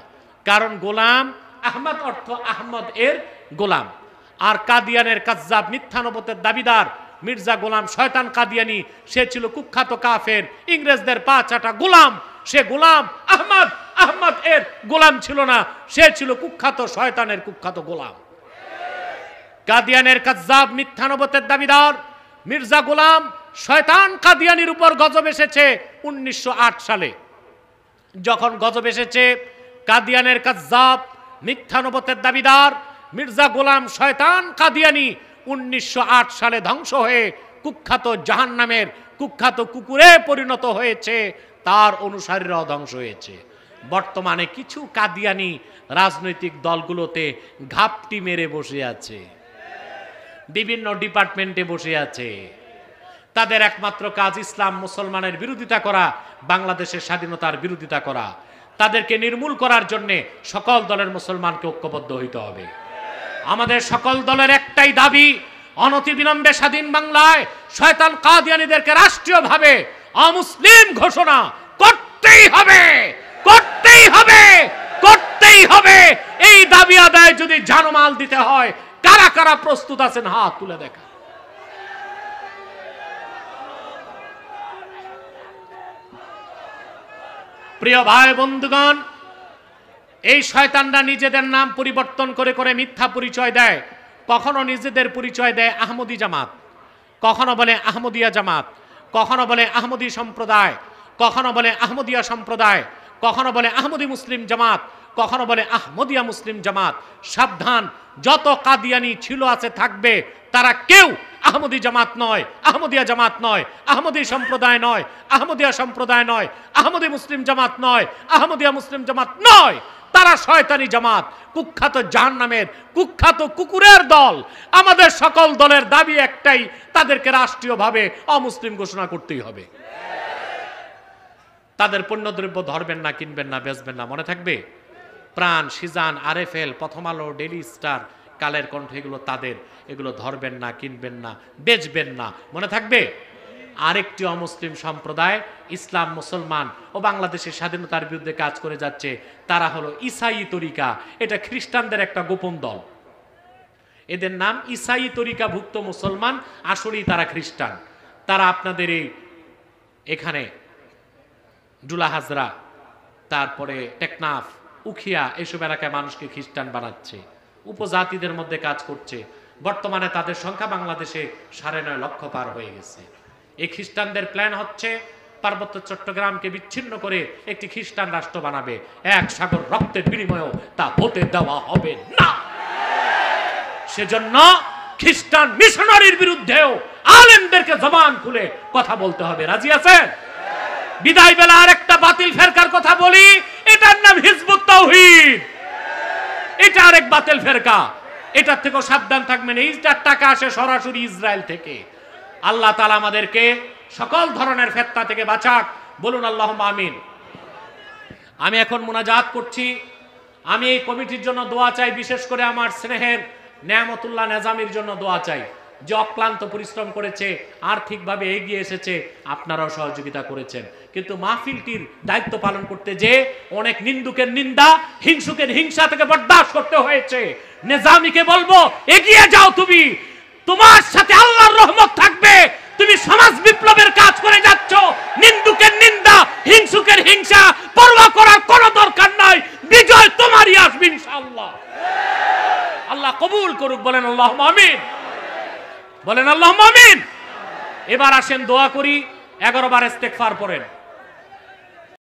কারণ গোলাম আহমদ অর্থ আহমদ এর গোলাম। আর কাদিয়ানের কাজ্জাব মিথ্যানবতের দাবিদার মির্জা গোলাম শয়তান কাদিয়ানি, সে ছিল কুখ্যাত কাফের, ইংরেজদের পা চাটা গোলাম। সে গোলাম আহমদ, আহমদ এর গোলাম ছিল না, সে ছিল কুখ্যাত শয়তানের কুখ্যাত গোলাম। কাদিয়ানের কাজ্জাব মিথ্যানবতের দাবিদার মির্জা গোলাম শয়তান কাদিয়ানির উপর গজব এসেছে 1908 সালে। যখন গজব এসেছে, কাদিয়ানের কাজ্জাব মিথ্যানবতের দাবিদার মির্জা গোলাম শয়তান কাদিয়ানি 1908 সালে ধ্বংস হয়ে কুখ্যাত জাহান্নামের কুখ্যাত কুকুরে পরিণত হয়েছে, তার অনুসারীরাও ধ্বংস হয়েছে। বর্তমানে কিছু কাদিয়ানি রাজনৈতিক দলগুলোতে ঘাপটি মেরে বসে আছে, বিভিন্ন ডিপার্টমেন্টে বসে আছে। তাদের একমাত্র কাজ ইসলাম মুসলমানের বিরোধিতা করা, বাংলাদেশের স্বাধীনতার বিরোধিতা করা। তাদেরকে নির্মূল করার জন্য সকল দলের মুসলমানকে ঐক্যবদ্ধ হইতে হবে। আমাদের সকল দলের একটাই দাবি, অনতিবিলম্বে স্বাধীন বাংলায় শয়তান কাদিয়ানীদেরকে রাষ্ট্রীয়ভাবে অমুসলিম ঘোষণা করতেই হবে, করতেই হবে, করতেই হবে। এই দাবি আদায় যদি জানমাল দিতে হয়, কারা কারা প্রস্তুত আছেন হাত তুলে দেখা। প্রিয় ভাই বন্ধুগণ, এই শয়তানরা নিজেদের নাম পরিবর্তন করে করে মিথ্যা পরিচয় দেয়। কখনো নিজেদের পরিচয় দেয় আহমদী জামাত, কখনো বলে আহমদিয়া জামাত, কখনো বলে আহমদী সম্প্রদায়, কখনো বলে আহমদিয়া সম্প্রদায়, কখনো বলে আহমদী মুসলিম জামাত, কখনো বলে আহমদিয়া মুসলিম জামাত। সাবধান, যত কাদিয়ানি ছিল আছে থাকবে, তারা কেউ আহমদী জামাত নয়, আহমদিয়া জামাত নয়, আহমদী সম্প্রদায় নয়, আহমদিয়া সম্প্রদায় নয়, আহমদী মুসলিম জামাত নয়, আহমদিয়া মুসলিম জামাত নয়। তারা শয়তানি জামাত, কুখ্যাত জাহান্নামের কুখ্যাত কুকুরের দল। আমাদের সকল দলের দাবি একটাই, তাদেরকে রাষ্ট্রীয়ভাবে অমুসলিম ঘোষণা করতেই হবে। তাদের পণ্যদ্রব্য ধরবেন না, কিনবেন না, বেচবেন না, মনে থাকবে? প্রাণ, সিজান, আরএফএল, প্রথম আলো, ডেইলি স্টার, কালের কণ্ঠ, এগুলো তাদের। এগুলো ধরবেন না, কিনবেন না, বেচবেন না, মনে থাকবে? আরেকটি অমুসলিম সম্প্রদায় ইসলাম, মুসলমান ও বাংলাদেশের স্বাধীনতার বিরুদ্ধে কাজ করে যাচ্ছে, তারা হলো ইসাই তরিকা। এটা খ্রিস্টানদের একটা গোপন দল। এদের নাম ইসাই তরিকা ভুক্ত মুসলমান, আসলেই তারা খ্রিস্টান। তারা আপনাদের এখানে ডুলা হাজরা, তারপরে টেকনাফ, উখিয়া, এসব এলাকায় মানুষকে খ্রিস্টান বানাচ্ছে, উপজাতিদের মধ্যে কাজ করছে। বর্তমানে তাদের সংখ্যা বাংলাদেশে 9.5 লক্ষ পার হয়ে গেছে। এই খ্রিস্টানদের প্ল্যান হচ্ছে পার্বত্য চট্টগ্রামকে বিচ্ছিন্ন করে একটি খ্রিস্টান রাষ্ট্র বানাবে। 1 সাগর রক্তের বিনিময়েও তা হতে দেওয়া হবে না। সেজন্য খ্রিস্টান মিশনারির বিরুদ্ধেও আলেমদেরকে জবান খুলে কথা বলতে হবে। রাজি আছেন? বিদায় বেলা আরেকটা বাতিল ফেরকার কথা বলি, এটার নাম হিজবুত তাওহীদ। এটা আরেক বাতিল ফেরকা, এটার থেকেও সাবধান থাকবেন। এইটার টাকা আসে সরাসরি ইসরায়েল থেকে। আল্লাহ তাআলা আমাদেরকে সকল ধরনের ফিতনা থেকে বাঁচাক, বলুন আল্লাহুম্মা আমিন। আমি এখন মুনাজাত করছি। আমি এই কমিটির জন্য দোয়া চাই, বিশেষ করে আমার স্নেহের নেয়ামতুল্লাহ নেজামির জন্য দোয়া চাই, যে অক্লান্ত পরিশ্রম করেছে, আর্থিকভাবে এগিয়ে এসেছে, আপনারাও সহযোগিতা করেছেন। কিন্তু মাহফিলটির দায়িত্ব পালন করতে যে অনেক নিন্দুকের নিন্দা, হিংসুকের হিংসা থেকে বরদাস্ত করতে হয়েছে। নেজামিকে বলবো, এগিয়ে যাও, তুমি, তোমার সাথে আল্লাহর রহমত থাকবে। তুমি সমাজ বিপ্লবের কাজ করে যাচ্ছ। নিন্দুকের নিন্দা, হিংসুকের হিংসা পরোয়া করার কোনো দরকার নাই। বিজয় তোমারই আসবে ইনশাআল্লাহ। আল্লাহ কবুল করুক, বলেন আল্লাহুম্মা আমিন, বলেন আল্লাহুম্মা আমিন। এবার আসেন দোয়া করি, 11 বার ইস্তেগফার পড়েন।